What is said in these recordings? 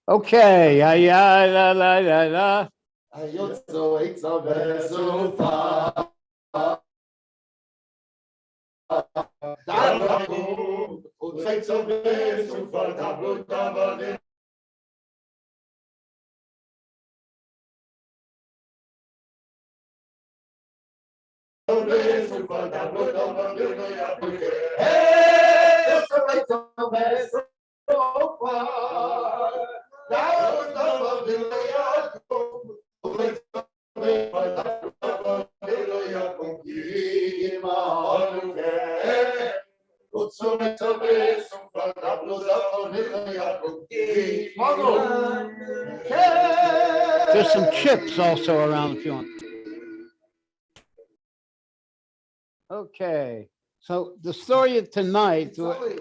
Okay. La. There's some chips also around if you want. Okay, so the story of tonight. Oh,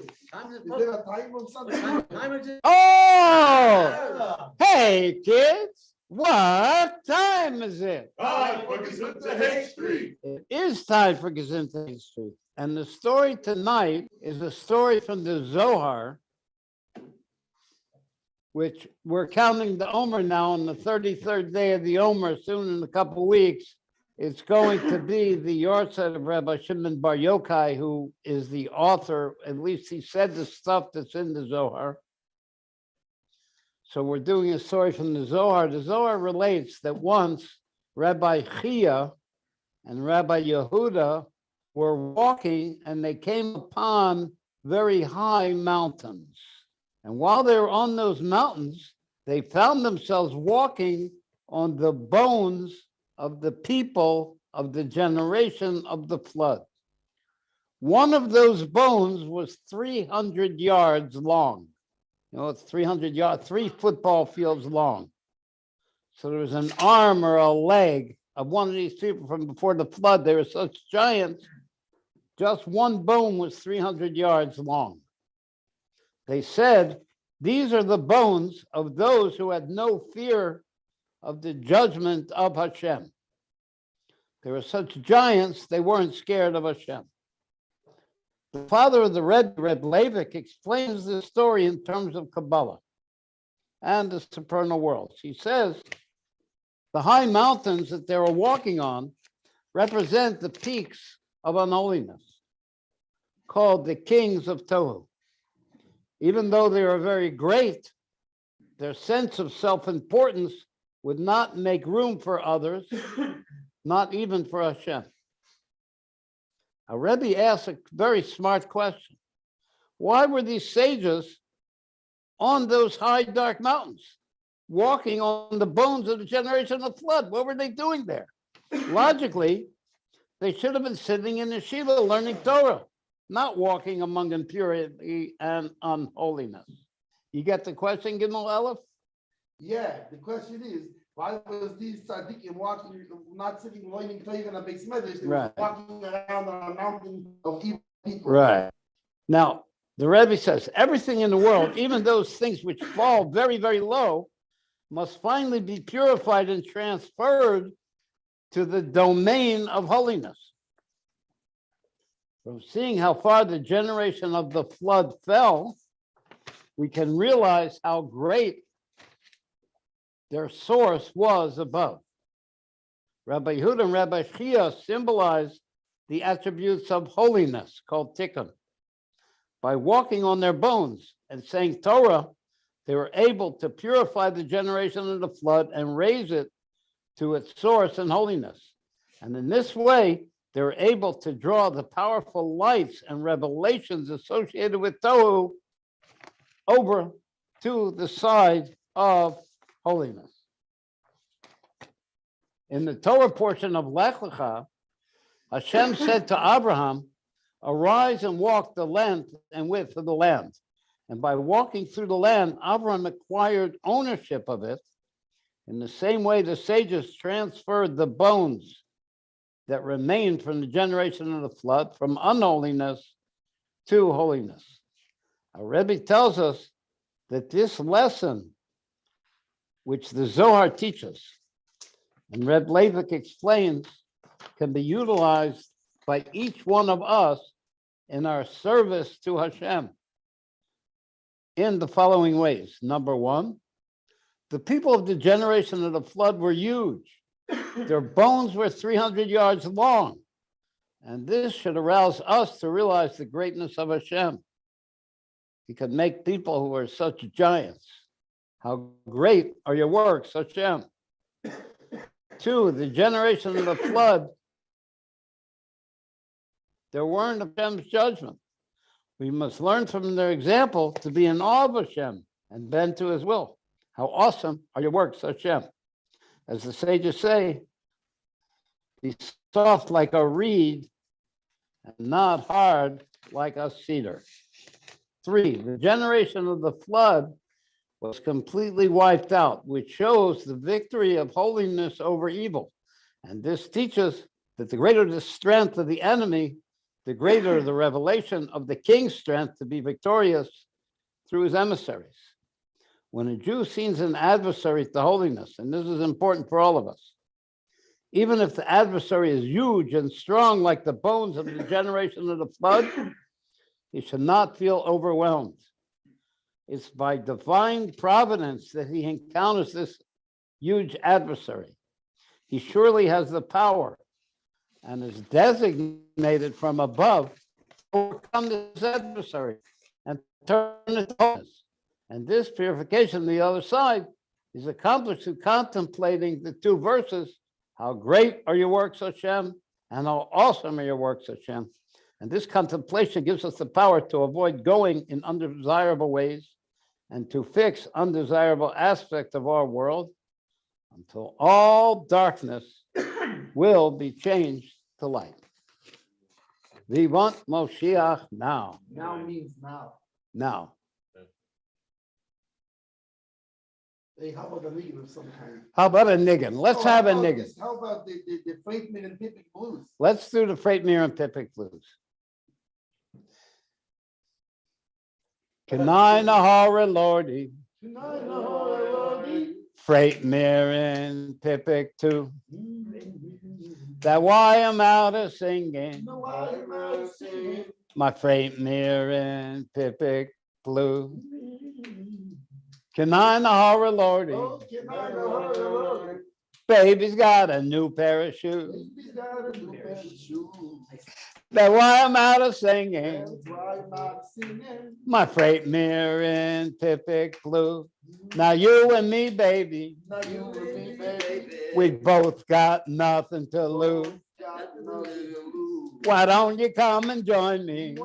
hey kids, what time is it? Time for Gezintahait Street. It is time for Gezintahait Street. And the story tonight is a story from the Zohar, which we're counting the Omer now on the 33rd day of the Omer. Soon in a couple of weeks, it's going to be the Yortzeit of Rabbi Shimon Bar Yochai, who is the author. At least he said the stuff that's in the Zohar. So we're doing a story from the Zohar. The Zohar relates that once Rabbi Chia and Rabbi Yehuda were walking and they came upon very high mountains. And while they were on those mountains, they found themselves walking on the bones of the people of the generation of the flood. One of those bones was 300 yards long. You know, it's 300 yards, 3 football fields long. So there was an arm or a leg of one of these people from before the flood. They were such giants. Just one bone was 300 yards long. They said, these are the bones of those who had no fear of the judgment of Hashem. They were such giants, they weren't scared of Hashem. The father of the Reb Leivik explains this story in terms of Kabbalah and the supernal worlds. He says the high mountains that they were walking on represent the peaks of unholiness, called the kings of Tohu. Even though they were very great, their sense of self-importance would not make room for others, not even for Hashem. A Rebbe asked a very smart question. Why were these sages on those high, dark mountains, walking on the bones of the generation of the flood? What were they doing there? Logically, they should have been sitting in the yeshiva learning Torah, not walking among impurity and unholiness. You get the question, Gimel Aleph? Yeah, the question is, why was these tzaddikim walking, not sitting learning Torah in a base medrash, they were walking around on a mountain of evil people? Right. Now, the Rebbe says, everything in the world, even those things which fall very, very low, must finally be purified and transferred to the domain of holiness. From seeing how far the generation of the flood fell, we can realize how great their source was above. Rabbi Yehuda and Rabbi Chia symbolize the attributes of holiness, called tikkun. By walking on their bones and saying Torah, they were able to purify the generation of the flood and raise it to its source and holiness. And in this way, they were able to draw the powerful lights and revelations associated with Tohu over to the side of holiness. In the Torah portion of Lech Lecha, Hashem said to Abraham, arise and walk the length and width of the land. And by walking through the land, Abraham acquired ownership of it. In the same way, the sages transferred the bones that remained from the generation of the flood from unholiness to holiness. Our Rebbe tells us that this lesson, which the Zohar teaches, and Reb Leivik explains, can be utilized by each one of us in our service to Hashem. in the following ways. Number one, the people of the generation of the flood were huge. Their bones were 300 yards long. And this should arouse us to realize the greatness of Hashem. He could make people who are such giants. How great are your works, Hashem. Two, the generation of the flood, there weren't Hashem's judgment. We must learn from their example to be in awe of Hashem and bend to his will. How awesome are your works, Hashem. As the sages say, be soft like a reed and not hard like a cedar. Three, the generation of the flood was completely wiped out, which shows the victory of holiness over evil. And this teaches that the greater the strength of the enemy, the greater the revelation of the king's strength to be victorious through his emissaries. When a Jew sees an adversary to holiness, and this is important for all of us, even if the adversary is huge and strong like the bones of the generation of the flood, he should not feel overwhelmed. It's by divine providence that he encounters this huge adversary. He surely has the power and is designated from above to overcome this adversary and turn it to holiness. And this purification on the other side is accomplished through contemplating the two verses, how great are your works, Hashem, and how awesome are your works, Hashem. And this contemplation gives us the power to avoid going in undesirable ways and to fix undesirable aspects of our world until all darkness will be changed to light. We want Moshiach now. Now means now. Now. Hey, how about a niggun of some kind? How about a niggin? Let's have a niggin. How about the Freitman and Pippic blues? Let's do the Freitmir and Pippic blues. Kenai Nahara Lordy, Freitmir and Pippic too. That why I'm out of singing, my Freitmir and Pippic blue. Kenai Nahara Lordy, baby's got a new pair of shoes. That's why I'm out of singing. My Freitmir and Pippic blue. Now you and me, baby. We both got nothing to lose. Why don't you come and join me?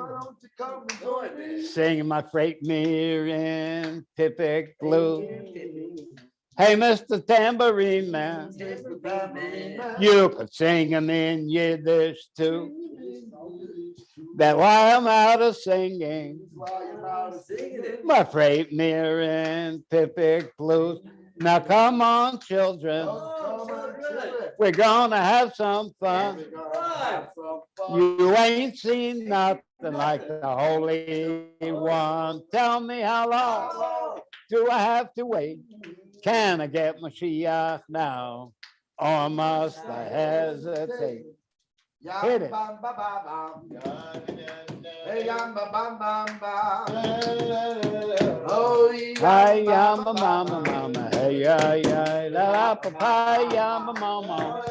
Sing my Freitmir and Pippic blue. Hey, Mr. Tambourine Man, you could sing them in Yiddish too. That's why I'm out of singing. My Freitmir and Pippic blues. Now come on, children. We're gonna have some fun. You ain't seen nothing like the Holy One. Tell me how long do I have to wait? Can I get Mashiach now? Or must I hesitate? Hit it. Hi, yama, mama, mama. Hey, yeah, yeah. La, la, papaya, mama.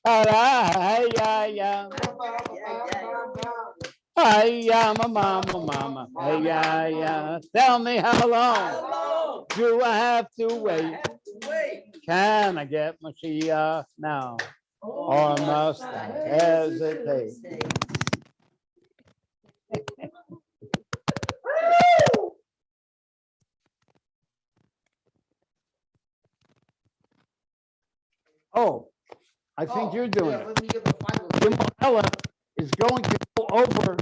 Hi, yeah, yeah. Hi, yama, mama, mama. Hey, yeah, yeah. Tell me how long do I have to wait? Can I get Mashiach now? Or must I hesitate? Oh, I think you're doing it. Let me get the final. Gimel Ella is going to go over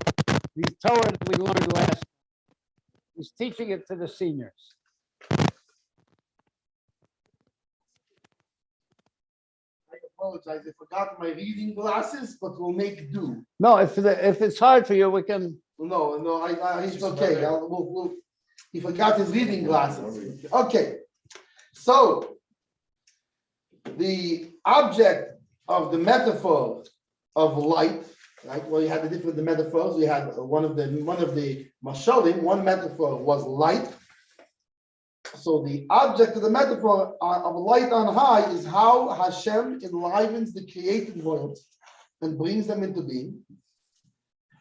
the Torah that we learned last. He's teaching it to the seniors. I apologize. I forgot my reading glasses, but we'll make do. No, if it's hard for you, we can. No, it's okay. He forgot his reading glasses. Okay. So the object of the metaphor of light right? Well, you had the different metaphors. We had one of the mashalim. One metaphor was light. So the object of the metaphor of light on high is how Hashem enlivens the created world and brings them into being.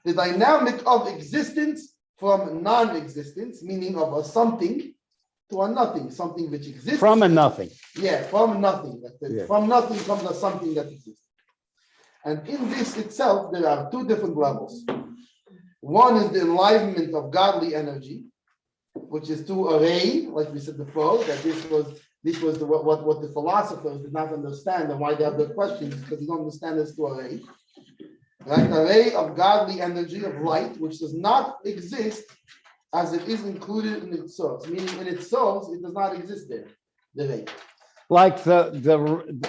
The dynamic of existence from non-existence, meaning of a something to a nothing, something which exists. From a nothing. Yeah, from nothing. Yeah. From nothing comes a something that exists. And in this itself, there are two different levels. One is the enlivenment of godly energy, which is to array, like we said before, that this was what the philosophers did not understand and why they have their questions, because they don't understand this to array. Right? Array of godly energy, of light, which does not exist as it is included in its source, meaning in its source, it does not exist there, the ray. Like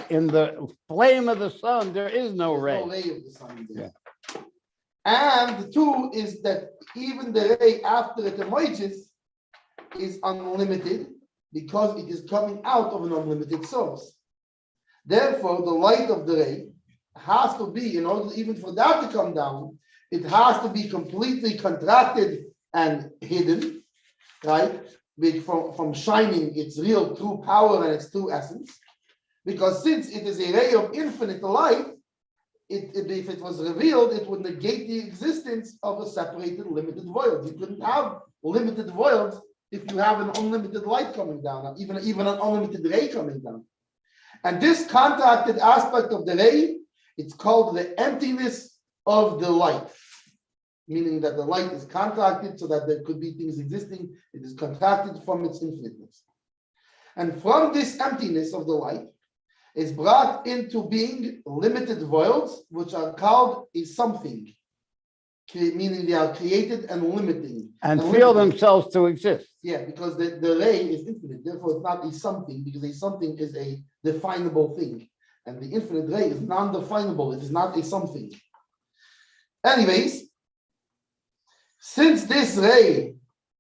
in the flame of the sun, there is no ray. No ray of the sun there. Yeah. And the two is that even the ray after it emerges is unlimited because it is coming out of an unlimited source. Therefore, the light of the ray has to be, in order even for that to come down, it has to be completely contracted and hidden, right? From shining its real true power and its true essence. Because since it is a ray of infinite light, if it was revealed, it would negate the existence of a separated limited void. You couldn't have limited voids if you have an unlimited light coming down, even an unlimited ray coming down. And this contracted aspect of the ray, it's called the emptiness of the light. Meaning that the light is contracted so that there could be things existing. It is contracted from its infiniteness. And from this emptiness of the light is brought into being limited voids, which are called a something, meaning they are created and limiting. And feel themselves to exist. Yeah, because the ray is infinite. Therefore, it's not a something, because a something is a definable thing. And the infinite ray is non-definable. It is not a something. Anyways, since this ray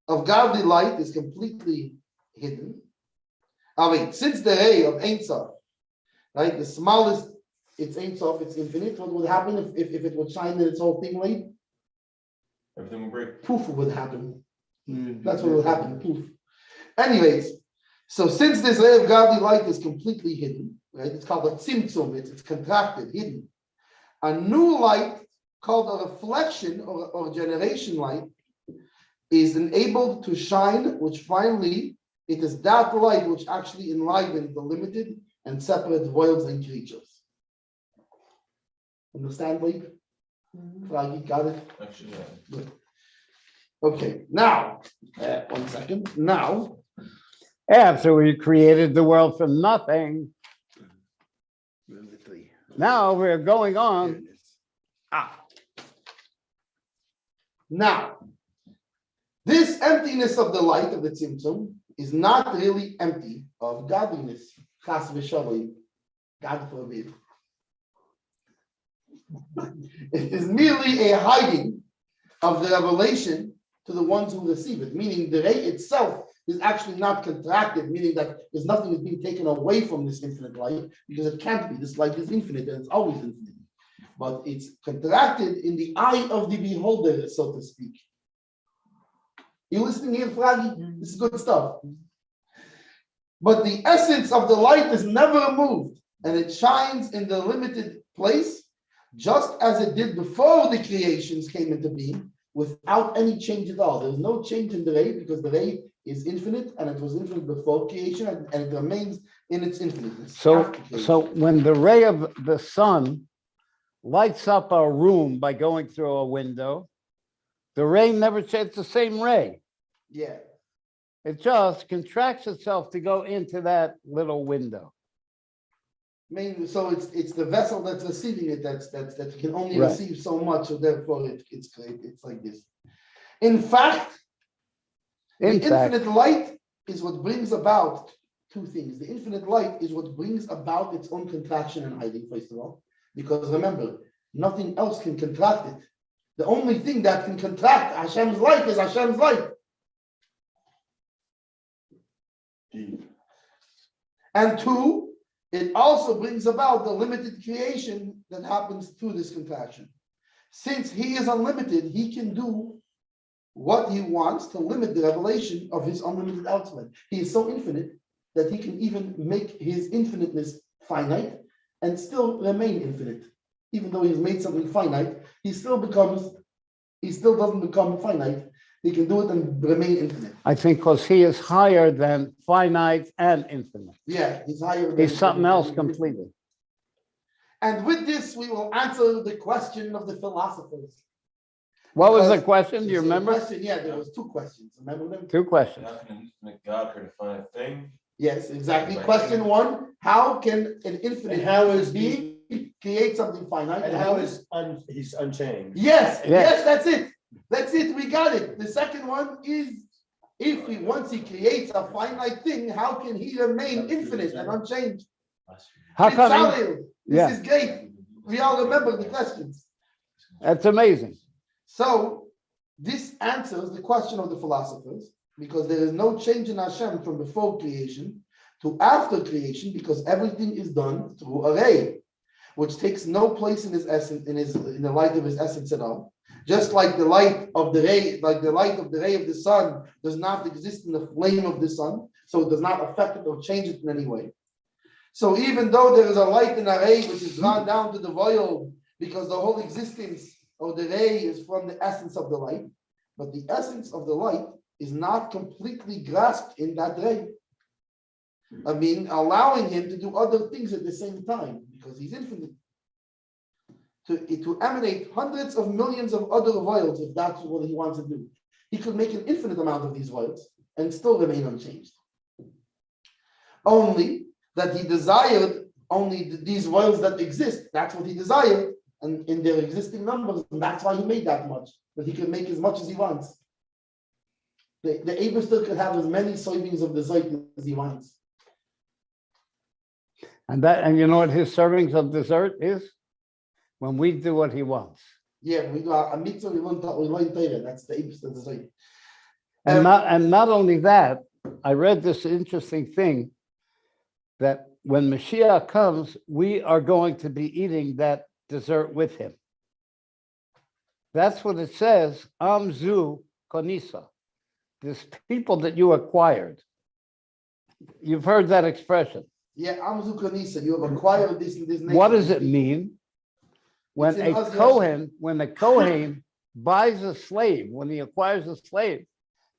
of godly light is completely hidden, since the ray of Ein Sof, right, the smallest, it's Ein Sof, it's infinite, what would happen if it would shine in its whole thing light? Everything will break. Poof would happen. That's what would happen, poof. Anyways, so since this ray of godly light is completely hidden, right, it's called a tzimtzum, it's contracted, hidden. A new light called a reflection or generation light is enabled to shine, which finally it is that light which actually enlivens the limited and separate voids and creatures. Understand, Blake? Fragi, got it? Actually, Good. Okay, now, 1 second. Now, After we created the world from nothing, now we're going on. Now, this emptiness of the light of the Tzimtzum is not really empty of godliness. Chas v'shalom, God forbid. It is merely a hiding of the revelation to the ones who receive it, meaning the ray itself is actually not contracted, meaning that there's nothing is being taken away from this infinite light, because it can't be. This light is infinite and it's always infinite. But it's contracted in the eye of the beholder, so to speak. You listening here, Fragi? This is good stuff. But the essence of the light is never moved, and it shines in the limited place, just as it did before the creations came into being, without any change at all. There's no change in the ray, because the ray is infinite, and it was infinite before creation, and it remains in its infiniteness. So when the ray of the sun lights up a room by going through a window, the ray never it's the same ray. Yeah. It just contracts itself to go into that little window. Mainly, so it's the vessel that's receiving it that can only Right. receive so much, so therefore it's great. It's like this. In fact, infinite light is what brings about two things. The infinite light is what brings about its own contraction and hiding, first of all. Because remember, nothing else can contract it. The only thing that can contract Hashem's light is Hashem's light. And two, it also brings about the limited creation that happens through this contraction. Since he is unlimited, he can do what he wants to limit the revelation of his unlimited outside. He is so infinite that he can even make his infiniteness finite and still remain infinite. Even though he's made something finite, he still doesn't become finite. He can do it and remain infinite. I think because he is higher than finite and infinite. Yeah, he's higher than He's something else completely. And with this, we will answer the question of the philosophers. What was the Because- question? Do you So the remember? question, yeah, there was 2 questions. Remember them? 2 questions. How can an infinite God create a finite thing? Yes, exactly. Right. Question 1: how can an infinite And how is being create something finite? And how is he's unchanged? Yes, Yeah. yes, that's it. That's it. We got it. The second one is if he once he creates a finite thing, how can he remain infinite and unchanged? How come? Mitzalel. This Yeah. is great. We all remember the questions. That's amazing. So this answers the question of the philosophers, because there is no change in Hashem from before creation to after creation, because everything is done through Acharei, which takes no place in his essence, in the light of his essence at all. Just like the light of the ray, like the light of the ray of the sun does not exist in the flame of the sun, so it does not affect it or change it in any way. So even though there is a light in Acharei which is drawn down to the void, because the whole existence of the ray is from the essence of the light, but the essence of the light is not completely grasped in that ray. I mean, allowing him to do other things at the same time, because he's infinite. To emanate hundreds of millions of other voids, if that's what he wants to do. He could make an infinite amount of these voids and still remain unchanged. Only that he desired only these voids that exist. That's what he desired, and in their existing numbers, and that's why he made that much. But he can make as much as he wants. The Eibishter could have as many soybeans of the Zayt as he wants. And you know what his servings of dessert is? When we do what he wants. Yeah, we do a mitzvah, we learn Torah. That's the Eibishter's Zayt. And not only that, I read this interesting thing that when Mashiach comes, we are going to be eating that dessert with him. That's what it says, Amzu Konisa. This people that you acquired. You've heard that expression. Yeah, Amzu Kanisa, you have acquired this in this nation. What does it mean? When It's in a Uzziah. Kohen buys a slave, when he acquires a slave,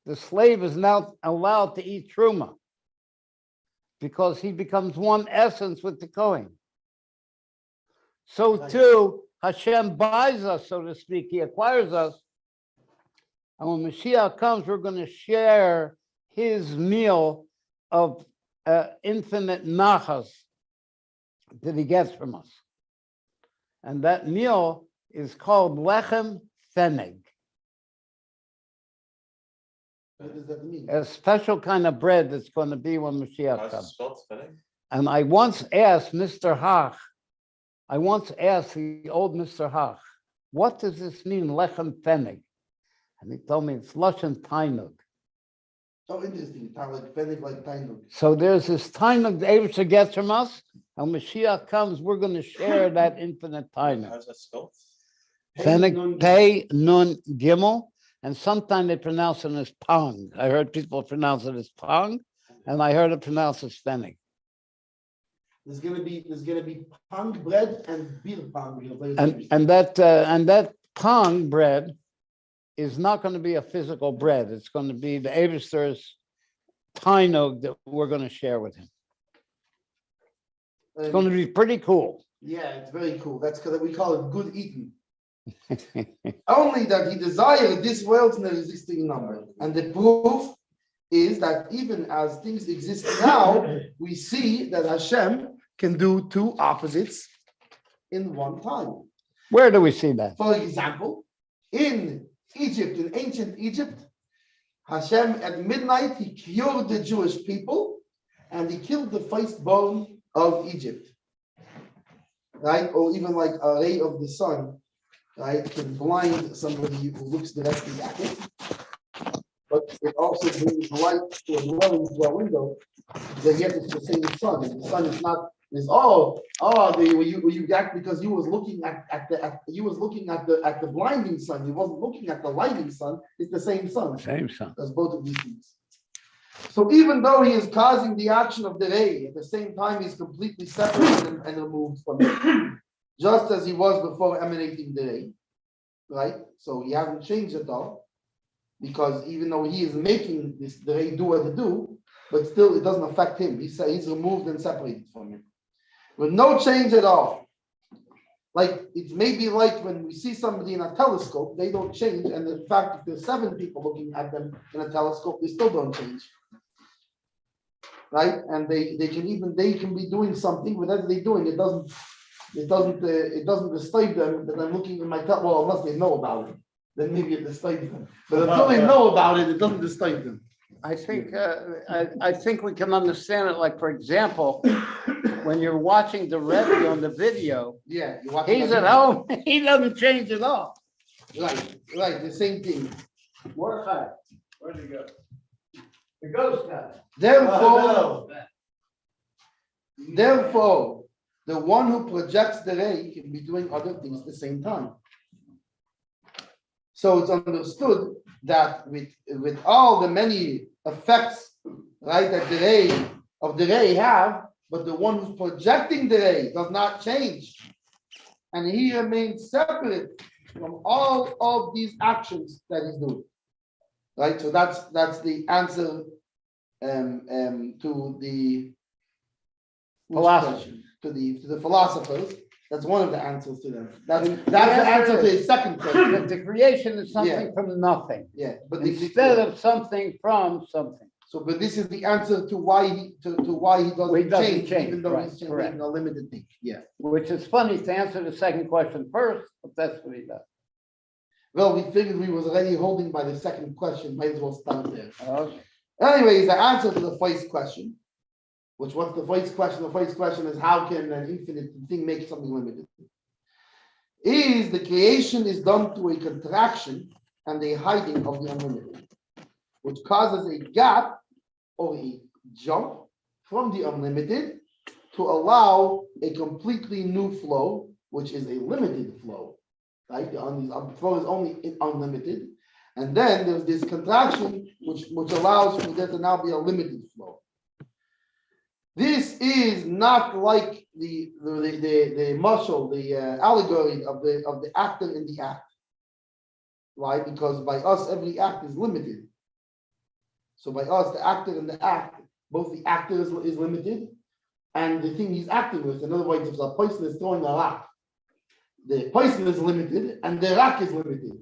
the slave is now allowed to eat truma because he becomes one essence with the Kohen. So Nice. too, Hashem buys us, so to speak. He acquires us. And when Mashiach comes, we're going to share his meal of infinite nachas that he gets from us. And that meal is called lechem feneg, What does that mean? a special kind of bread that's going to be when Mashiach How's it comes. spelled? Spelling? And I once asked Mr. Hach, the old Mr. Hach, what does this mean, lechem feneg? And he told me it's Lashon Tainug. Oh, interesting. Like Fennig, like Tainug. So there's this Tainug the Eibusher gets from us, and Mashiach comes, we're going to share that infinite Tainug. How's that spelled? Feneg, Pei, Nun, Gimel, and sometimes they pronounce it as Pong. I heard people pronounce it as Pong, and I heard it pronounced as Fennig. There's gonna be pang bread and beer pang. And that Pong bread is not going to be a physical bread. It's going to be the Eibusher's Tainug that we're going to share with him. It's going to be pretty cool. Yeah, it's very cool. That's because we call it good eating. Only that he desired this world in the existing number. And the proof is that even as things exist now, we see that Hashem can do 2 opposites in one time. Where do we see that? For example, in Egypt, in ancient Egypt, Hashem at midnight, he cured the Jewish people and he killed the firstborn of Egypt. Right? Or even like a ray of the sun, right, can blind somebody who looks directly at it. but it also brings light to a dwelling through a window. That yet it's the same sun. And the sun is not this. You act because you was looking at the blinding sun. You wasn't looking at the lighting sun. It's the same sun. Same son. That's both of these things. So even though he is causing the action of the ray, at the same time he's completely separated and removed from it, just as he was before emanating the ray, right? So he hasn't changed at all, because even though he is making the ray do what it do, but still it doesn't affect him. He's removed and separated from him, with no change at all. Like it's maybe like when we see somebody in a telescope, they don't change, and in fact, if there's 7 people looking at them in a telescope, they still don't change. Right, and they can be doing something, whatever they're doing, it doesn't disturb them that I'm looking in my well, unless they know about it, then maybe it disturbs them. But until they know about it, it doesn't disturb them. I think we can understand it. Like, for example, when you're watching the Rebbe on the video, Yeah, you watch. he's at home, he doesn't change at all. Right, the same thing. Mordechai, where'd he go? The ghost guy. Therefore, the one who projects the ray can be doing other things at the same time. So it's understood that with all the many effects, right, that the ray have, but the one who's projecting the ray does not change, and he remains separate from all of these actions that he's doing. Right, so that's the answer to the Philosophy. to the philosophers. That's one of the answers to them. That's the answer to his second question. That the creation is something from nothing. Yeah, but Instead of something from something. So, but this is the answer to why he doesn't change, even though he's changing a limited thing. Yeah. Which is funny to answer the second question first, but that's what he does. Well, we figured we was already holding by the second question. Might as well start there. Okay. Anyways, the answer to the first question, which what's the first question? The first question is, how can an infinite thing make something limited? Is the creation is done through a contraction and a hiding of the unlimited, which causes a gap or a jump from the unlimited to allow a completely new flow, which is a limited flow. Right, the flow is only unlimited, and then there's this contraction which allows for there to now be a limited flow. This is not like the muscle, the allegory of the actor in the act, right? Because by us every act is limited. So by us, the actor in the act, both the actor is limited, and the thing he's acting with. In other words, if a person is throwing a rock, the person is limited and the rock is limited.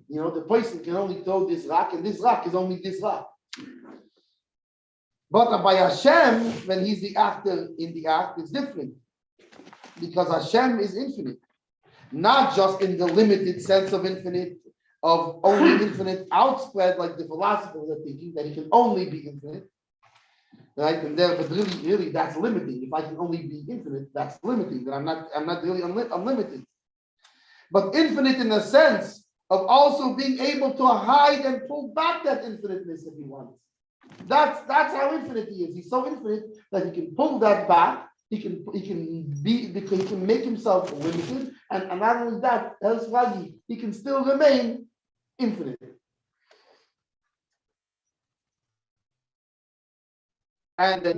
You know, the person can only throw this rock, and this rock is only this rock. But by Hashem, when he's the actor in the act, it's different. Because Hashem is infinite. Not just in the limited sense of infinite, of only infinite outspread, like the philosophers are thinking, that he can only be infinite. Right? And there, but really, that's limiting. If I can only be infinite, that's limiting. That I'm not really unlimited. But infinite in the sense of also being able to hide and pull back that infiniteness if he wants. That's how infinite he is. He's so infinite that he can pull that back. He can make himself limited, and not only that, he can still remain infinite. And then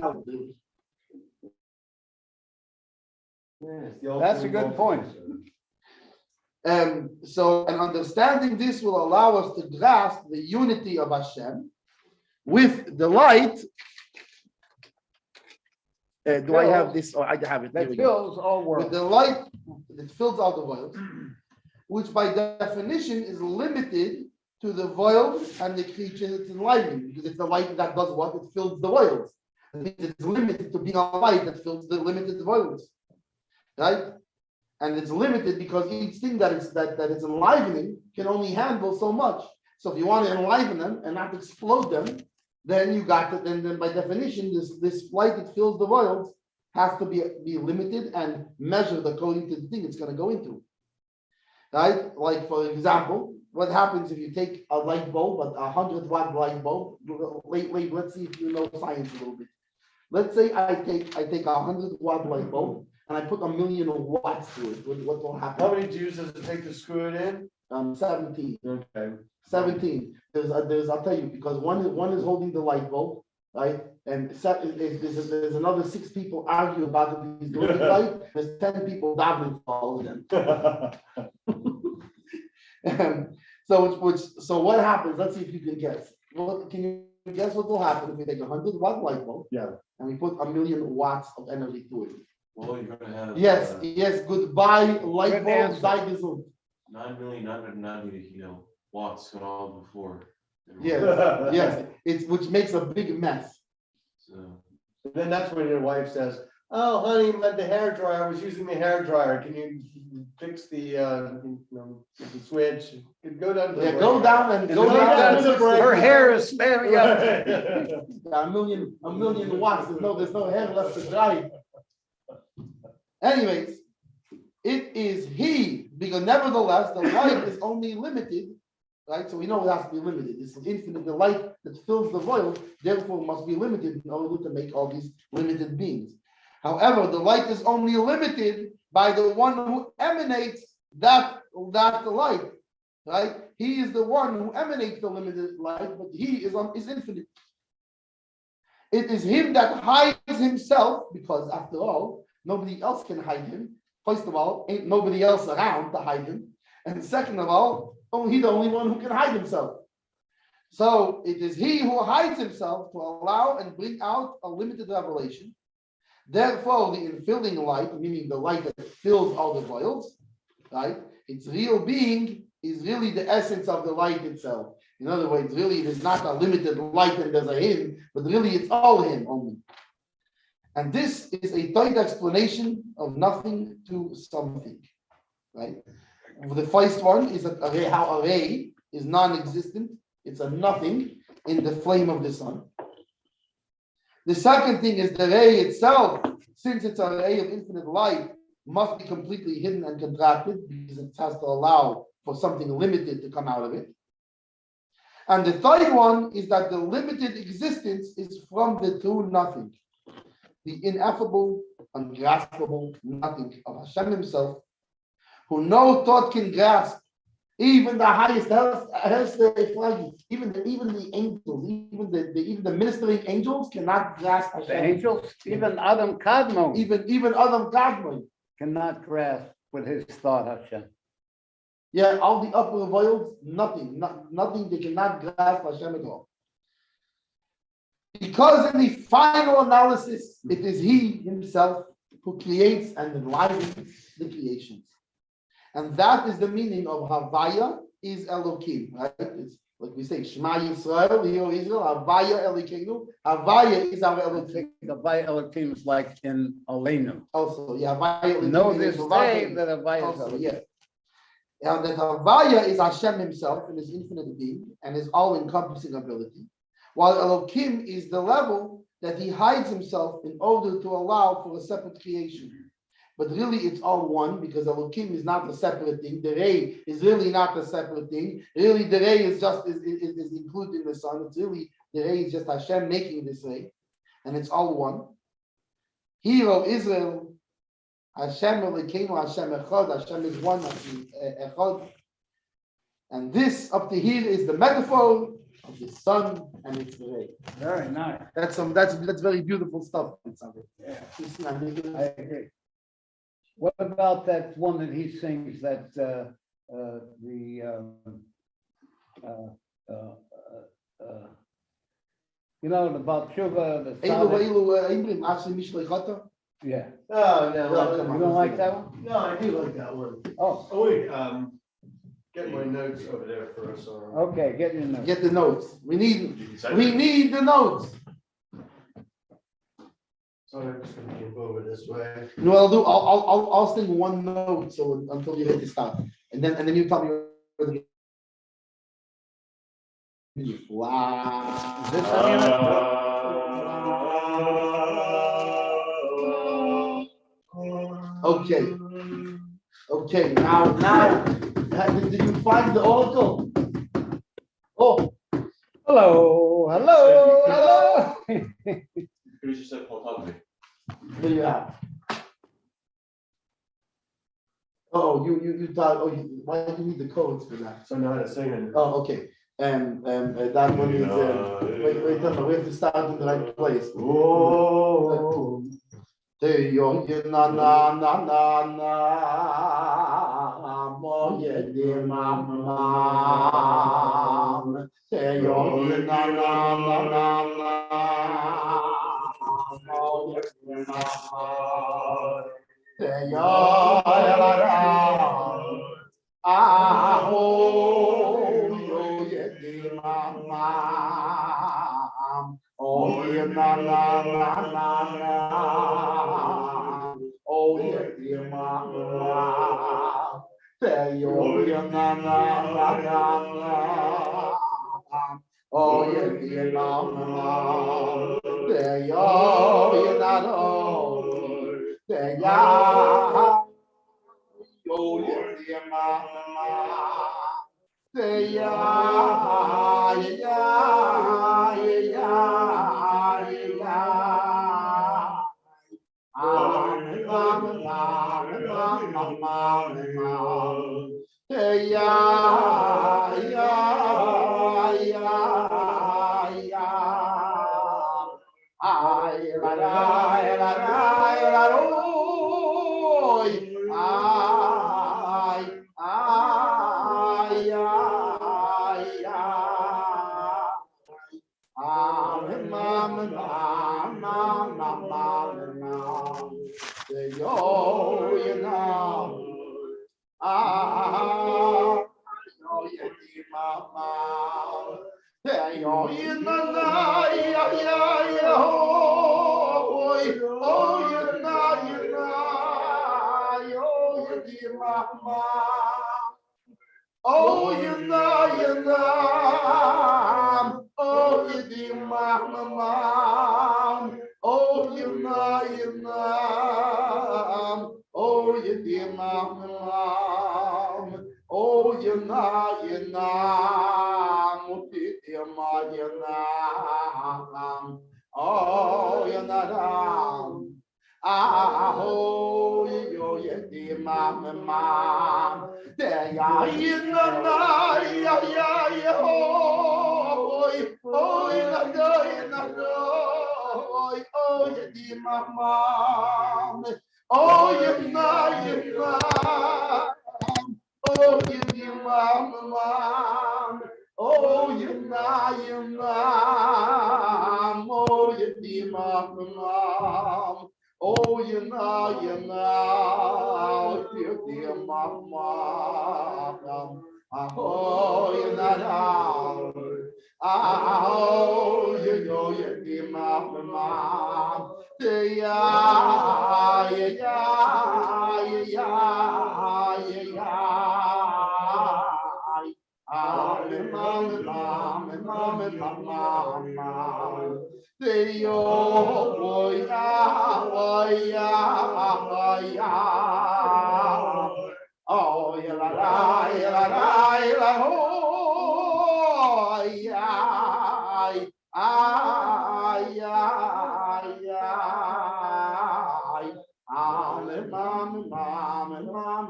That's a good point. So, and understanding this will allow us to grasp the unity of Hashem with the light. Do I have this? Or I have it. That fills all worlds. With the light that fills all the worlds, which by definition is limited to the world and the creature that's enlivening, because it's the light that does what? It fills the worlds. It's limited to being a light that fills the limited worlds, right? And it's limited because each thing that it's enlivening can only handle so much. So if you want to enliven them and not explode them, then you got to, then by definition, this light that fills the worlds has to be limited and measured according to the thing it's going to go into. Right? Like, for example, what happens if you take a light bulb, a 100-watt light bulb. Wait, let's see if you know science a little bit. Let's say I take a 100-watt light bulb and I put 1,000,000 watts to it. What will happen? How many Jews does it take to screw it in? 17. Okay. 17. I'll tell you, because one is holding the light bulb, right? And there's another 6 people argue about if he's doing it right. There's 10 people davening for all of them. So what happens? Let's see if you can guess. Well, can you guess what will happen if we take a 100-watt light bulb? Yeah. And we put 1,000,000 watts of energy to it? Well, you're gonna have. Yes. Goodbye, light Good bulb. answer. Die gesund. 9,990,000 watts going all before. Yes. It's which makes a big mess. So, Then that's when your wife says, "Oh, honey, the hair dryer. I was using the hair dryer. Can you fix the switch? Go down. Yeah, go down and go down. to the break. Her hair is sparing up. 1,000,000 watts. There's no hair left to dry. Anyways, it is he, because nevertheless, the light is only limited, right? So we know it has to be limited. It's infinite. The light that fills the void, therefore, must be limited in order to make all these limited beings. However, the light is only limited by the one who emanates that light, right? He is the one who emanates the limited light, but he is infinite. It is him that hides himself, because after all, nobody else can hide him. First of all, ain't nobody else around to hide him. And second of all, he's the only one who can hide himself. So it is he who hides himself to allow and bring out a limited revelation. Therefore, the infilling light, meaning the light that fills all the voids, right? Its real being is really the essence of the light itself. In other words, really, it is not a limited light and there's a him, but really it's all him only. And this is a tight explanation of nothing to something, right? The first one is that how Acharei is non-existent. It's a nothing in the flame of the sun. The second thing is the ray itself, since it's a ray of infinite light, must be completely hidden and contracted because it has to allow for something limited to come out of it. And the third one is that the limited existence is from the true nothing, the ineffable, ungraspable nothing of Hashem himself, who no thought can grasp. Even the highest, even the angels, even the ministering angels cannot grasp Hashem. The angels, even Adam Kadmon, Even Adam Kadmon cannot grasp with his thought, Hashem. Yeah, all the upper worlds, nothing. They cannot grasp Hashem at all. Because in the final analysis, it is he himself who creates and enlivens the creations. And that is the meaning of Havaya is Elokim, right? It's like we say, Shema Yisrael, Hear Israel, Havaya Elokeinu. Havaya is our Elokim. Havaya Elokim is like in Aleinu. Also, yeah, Havaya Elokim. Know this day that Havaya is Elokim. Yeah. And that Havaya is Hashem himself in his infinite being and his all-encompassing ability, while Elokim is the level that he hides himself in order to allow for a separate creation. But really, it's all one, because Elokim is not a separate thing. The Ray is really not a separate thing. Really, the Ray is just is included in the sun. It's really, the Ray is just Hashem making this Ray, and it's all one. Hero Israel, Hashem Elokeinu, Hashem Echad. Hashem is one, Hashem Echad. And this up to here is the metaphor of the sun and its Ray. Very nice. That's very beautiful stuff. Yeah. I agree. What about that one that he sings that about Tshuva, the Tzaddik? Yeah. Oh, no. You don't like that one? No, I do like that one. Oh, Oh, wait, get my notes over there first. okay, get in there. Get the notes. We need the notes. So I'm just gonna move over this way. You know what I'll do? I'll sing one note so until you hit the stop, and then you tell me where the wow. Is this any of Okay. Now Did you find the oracle? Oh, Hello, hello, hello. Here's your set on top of me. there you have. Oh, you thought, why do you need the codes for that? So I know how to sing it. Oh, okay. That one is, wait, tell me, we have to start in the right place. Oh. Te yo ye na na na na na mo ye de ma ma. Te yo ye na na na na na mo ye de ma ma. Te yo ya la la. Ah oh yo ye de ma ma. Oh ye na na na na na. Oh yeah, dear mama. Say oh yeah, na na na na na. Oh yeah, dear mama. Say oh yeah, na no. Say yeah. Oh yeah, dear mama. Say yeah, yeah, yeah, yeah. Hey ya ya ya ya ay la la la la la oy ay ya ya yo you know yo you mama yo you know ya ya ya oh you know yo you mama oh you know oh you mama oh you know oh you mama oh you know oh you know ah oh you mama there ya you know ya ya ya oh you mama oh you know oh you mama oh you know oh you mama oh you know dear mama oh you know oh you know dear mama yeah oh yeah la la la la la oh yeah ay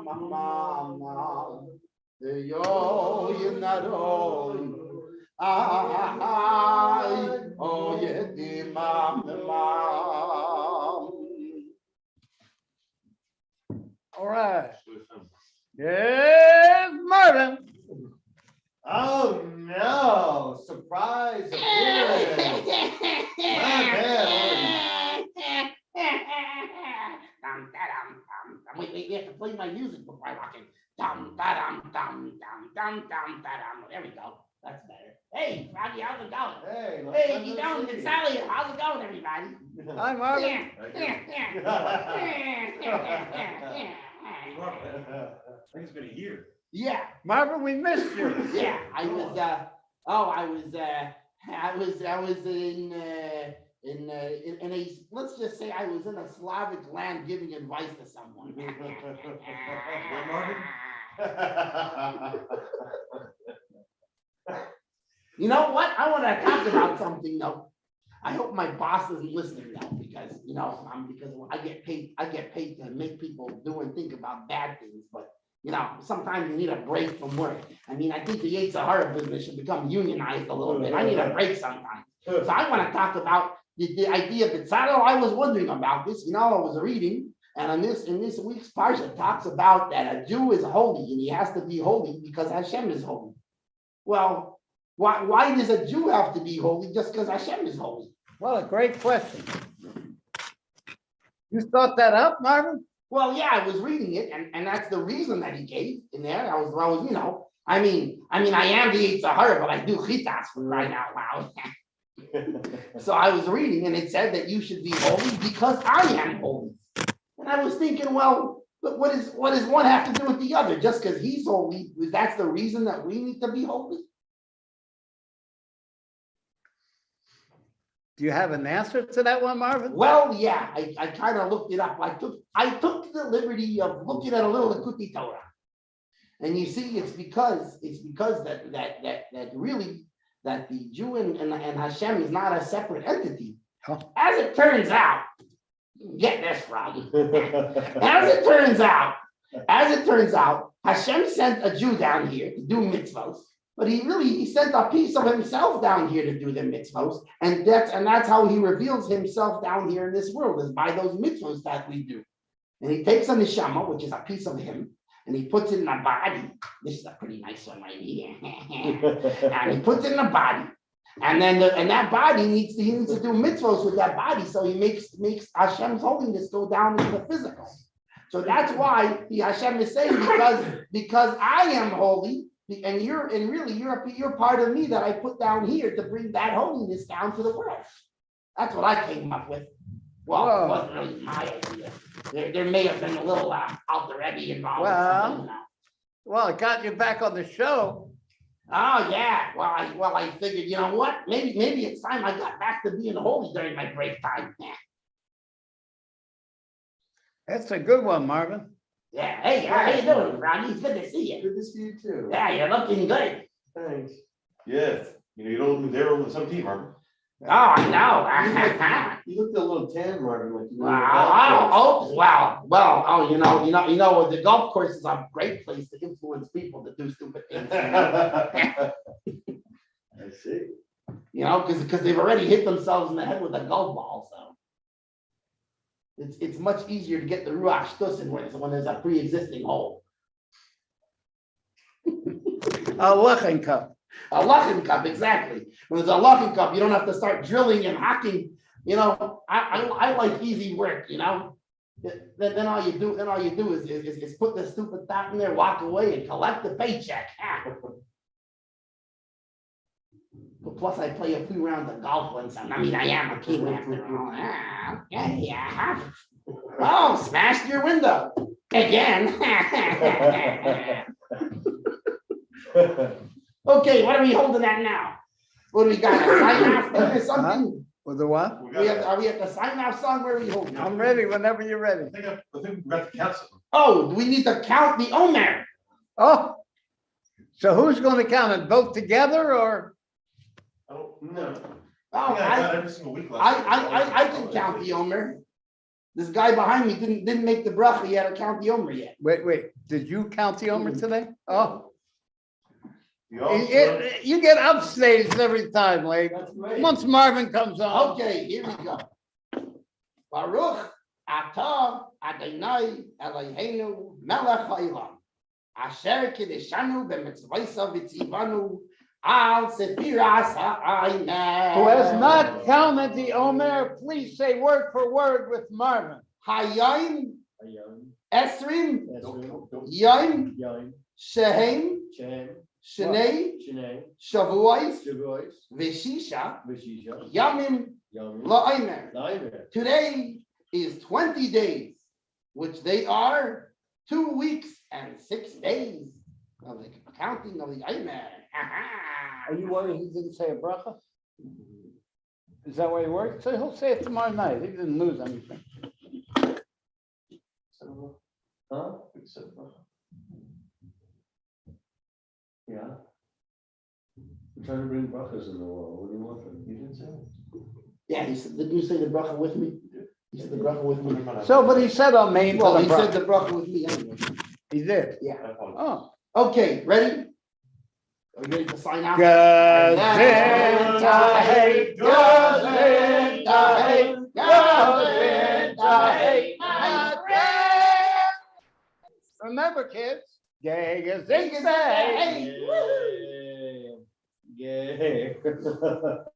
mama yo you know ay oh yeah the mama. All right. Yes, Marvin. Oh no! Surprise appearance! My bad, Wait, we have to play my music before I walk in. Dum da dum dum dum dum dum da dum. There we go. That's better. Hey, Rocky, how's it going? Hey, Hey, you doing? It's Sally. How's it going, everybody? Hi, Marvin. I think it's been a year. Yeah, Marvin, we missed you. yeah. I was in a, let's just say I was in a Slavic land giving advice to someone. Marvin? You know what? I want to talk about something though. I hope my boss isn't listening now because because I get paid to make people do and think about bad things. But sometimes you need a break from work. I mean, I think the Acharei business should become unionized a little bit. I need a break sometimes. So I want to talk about the idea of Betzalel. I was wondering about this. I was reading, and in this week's parsha talks about that a Jew is holy and he has to be holy because Hashem is holy. Well, why does a Jew have to be holy just because Hashem is holy? Well, a great question. You thought that up, Marvin? Well, yeah, I was reading it, and that's the reason that he gave in there. I was, I am the Acharei, but I do chitas for crying out loud. So I was reading, and it said that you should be holy because I am holy. And I was thinking, well, but what does one have to do with the other? Just because he's holy, that's the reason that we need to be holy? Do you have an answer to that one, Marvin? Well, yeah, I kind of looked it up. I took the liberty of looking at a little Likuti Torah, and you see, it's because that really that the Jew and Hashem is not a separate entity. Huh? As it turns out, get this, Froggy. As it turns out, Hashem sent a Jew down here to do mitzvahs. But he sent a piece of himself down here to do the mitzvahs, and that's how he reveals himself down here in this world, is by those mitzvahs that we do. And he takes a neshama, which is a piece of him, and he puts it in a body. This is a pretty nice one right here. And he puts it in a body, and then that body he needs to do mitzvahs with that body. So he makes Hashem's holiness go down into the physical. So that's why Hashem is saying because I am holy. And you're part of me that I put down here to bring that holiness down to the world. That's what I came up with. Well, it wasn't really my idea. There may have been a little Alter Rebbe involved. Well, it got you back on the show. Oh yeah. Well, I figured, you know what? Maybe it's time I got back to being holy during my break time. Yeah. That's a good one, Marvin. Yeah, hey, how you doing, Ronnie? It's good to see you. Good to see you too. Yeah, you're looking good. Thanks. Yes, they're on the same team, Marvin. Oh, I know. You looked a little tan, Marvin, like you were in the golf course. The golf course is a great place to influence people to do stupid things. I see. Because they've already hit themselves in the head with a golf ball, so. It's much easier to get the Ruach Shtusin when there's a pre-existing hole. A Lachen cup. A Lachen cup, exactly. When there's a Lachen cup, you don't have to start drilling and hacking. I like easy work. Then all you do is put the stupid top in there, walk away, and collect the paycheck. But plus, I play a few rounds of golf once. I am a king after all. Yeah. Oh, smashed your window again. Okay, what are we holding at now? What do we got? A sign-off thing or something? With the what? Are we at the sign-off song? Where are we holding? I'm ready whenever you're ready. I think we got to count something. Oh, do we need to count the Omer? Oh, so who's going to count it? Both together or? Oh, no. Oh, Every single week last I can count the Omer. This guy behind me didn't make the bracha. He had to count the Omer yet. Wait. Did you count the Omer today? Oh. You You get upstaged every time, Lake. That's great. Once Marvin comes on. Okay, here we go. Baruch atah Adonai Eloheinu melech haolam asher kideshanu b'mitzvaysav v'tzivanu al sefiras ha'aymer. Who has not counted the Omer, please say word for word with Marvin. Hayayim Young, esrim don't. yayim Young, shehem Chan, shnei Shanae, shavuos Shavuos, v'shisha Vishisha, yamim Young, la'aymer. Laimer. Today is 20 days, which they are 2 weeks and 6 days of the counting of the Aymer. Are you worried he didn't say a bracha? Is that why he worked? So he'll say it tomorrow night. He didn't lose anything. Huh? We're trying to bring brachas in the world. What do you want from You didn't say it. Yeah, he said, did you say the bracha with me? He said the bracha with me. So, but he said Amen to Well, the he said bracha. the bracha with me anyway. He did. Yeah. Oh. Okay, ready? Are you ready to sign out? Gezintahait, Gezintahait, Gezintahait, my friend. Remember, kids, Gezintahait. Yay. Yay.